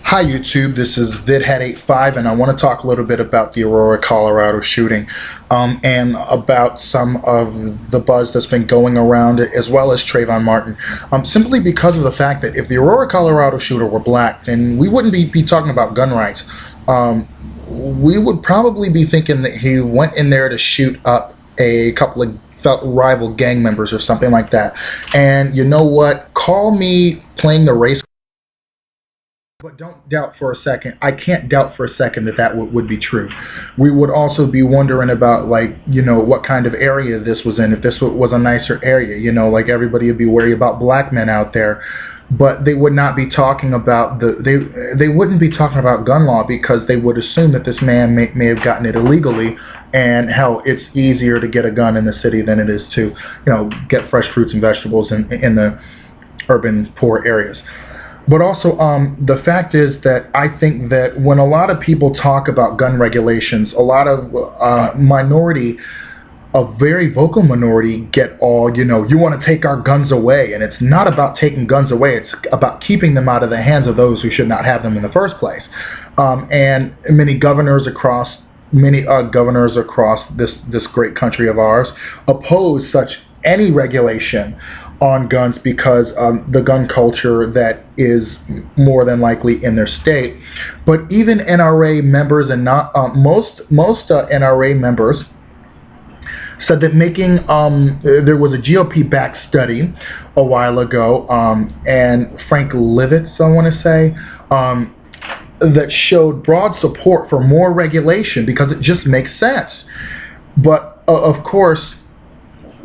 Hi YouTube, this is VidHead85 and I want to talk a little bit about the Aurora, Colorado shooting and about some of the buzz that's been going around it, as well as Trayvonn Martin. Simply because of the fact that if the Aurora, Colorado shooter were black, then we wouldn't be talking about gun rights. We would probably be thinking that he went in there to shoot up a couple of rival gang members or something like that. And you know what? Call me playing the race, but don't doubt for a second. I can't doubt for a second that that would be true. We would also be wondering about, like, you know, what kind of area this was in. If this was a nicer area, you know, like everybody would be worried about black men out there. But they would not be talking about they wouldn't be talking about gun law, because they would assume that this man may have gotten it illegally, and hell, it's easier to get a gun in the city than it is to, you know, get fresh fruits and vegetables in the urban poor areas. But also, the fact is that I think that when a lot of people talk about gun regulations, a lot of a very vocal minority, get all, you know, you want to take our guns away. And it's not about taking guns away. It's about keeping them out of the hands of those who should not have them in the first place. And many governors across this great country of ours oppose any regulation on guns, because the gun culture that is more than likely in their state. But even NRA members, and not most NRA members, said that there was a GOP-backed study a while ago, and Frank Livitz, I want to say, that showed broad support for more regulation because it just makes sense. But of course,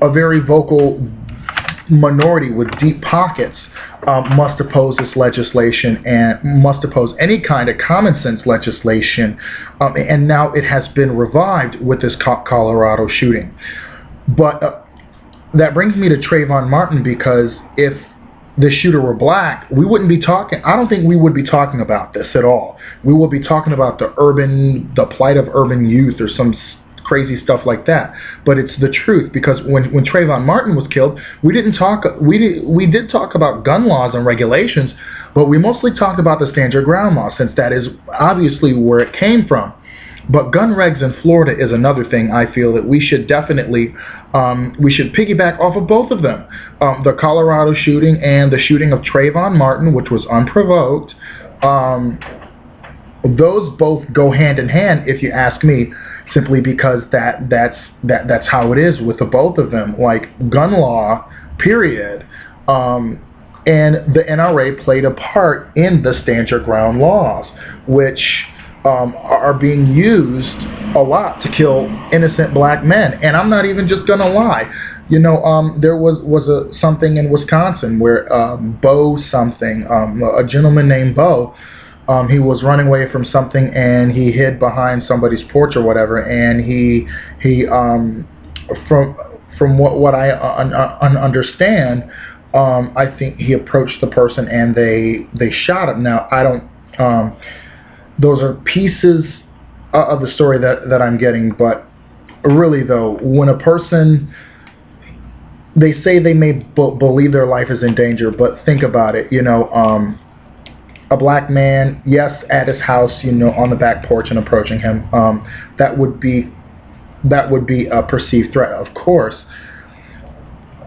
a very vocal minority with deep pockets must oppose this legislation, and must oppose any kind of common sense legislation, and now it has been revived with this Colorado shooting. But that brings me to Trayvonn Martin, because if the shooter were black, we wouldn't be talking. I don't think we would be talking about this at all. We would be talking about the plight of urban youth, or some crazy stuff like that. But it's the truth, because when Trayvonn Martin was killed, we did talk about gun laws and regulations, but we mostly talked about the stand your ground law, since that is obviously where it came from. But gun regs in Florida is another thing I feel that we should definitely piggyback off of both of them. The Colorado shooting and the shooting of Trayvonn Martin, which was unprovoked. Those both go hand in hand, if you ask me, simply because that's how it is with the both of them. Like, gun law, period. And the NRA played a part in the stand your ground laws, which are being used a lot to kill innocent black men. And I'm not even just gonna lie. You know, there was something in Wisconsin where Bo something, a gentleman named Bo, he was running away from something, and he hid behind somebody's porch or whatever, and he from what I understand, I think he approached the person and they shot him. Now, I don't, those are pieces of the story that I'm getting, but really though, when a person, they say they may believe their life is in danger, but think about it, you know, a black man, yes, at his house, you know, on the back porch and approaching him, that would be a perceived threat, of course.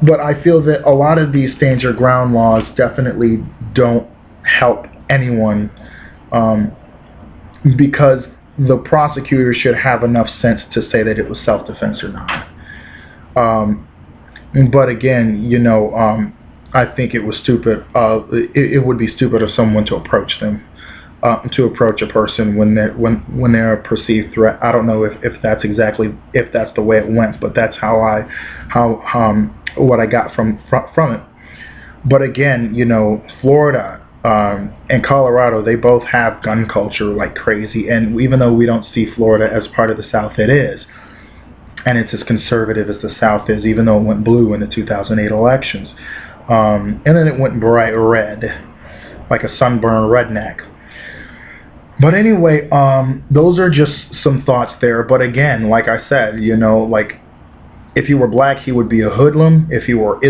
But I feel that a lot of these stand your ground laws definitely don't help anyone, because the prosecutor should have enough sense to say that it was self-defense or not. But again, you know, I think it was stupid. It would be stupid of someone to approach them, to approach a person when they're a perceived threat. I don't know if that's the way it went, but that's what I got from it. But again, you know, Florida and Colorado, they both have gun culture like crazy, and even though we don't see Florida as part of the South, it is. And it's as conservative as the South is, even though it went blue in the 2008 elections. And then it went bright red, like a sunburned redneck. But anyway, those are just some thoughts there. But again, like I said, you know, like, if he were black, he would be a hoodlum. If he were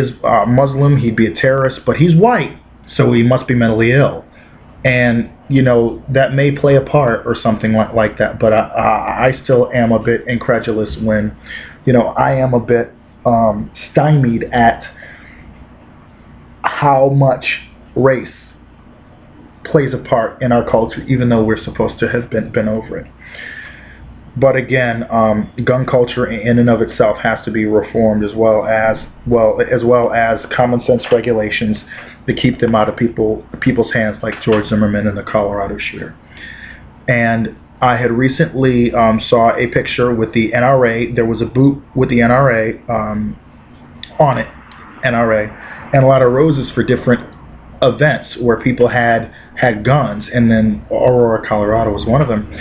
Muslim, he'd be a terrorist. But he's white, so he must be mentally ill. And that may play a part or something like that, but I still am a bit incredulous when I am a bit stymied at how much race plays a part in our culture, even though we're supposed to have been over it. But again, gun culture in and of itself has to be reformed, as well as common sense regulations to keep them out of people's hands, like George Zimmerman and the Colorado shooter. And I had recently saw a picture with the NRA. There was a boot with the NRA on it, NRA, and a lot of roses for different events where people had guns, and then Aurora, Colorado was one of them.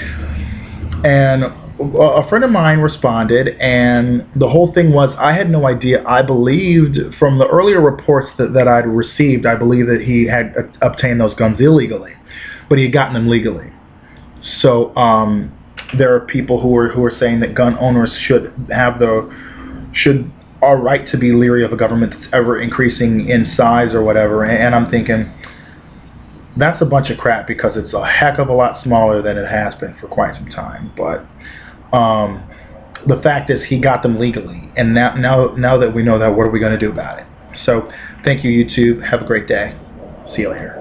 And a friend of mine responded, and the whole thing was, I had no idea. I believed from the earlier reports that I'd received, I believe that he had obtained those guns illegally, but he had gotten them legally. So there are people who are saying that gun owners should are right to be leery of a government that's ever increasing in size or whatever. And I'm thinking, that's a bunch of crap, because it's a heck of a lot smaller than it has been for quite some time. But the fact is, he got them legally, and now that we know that, what are we going to do about it? So thank you, YouTube. Have a great day. See you later.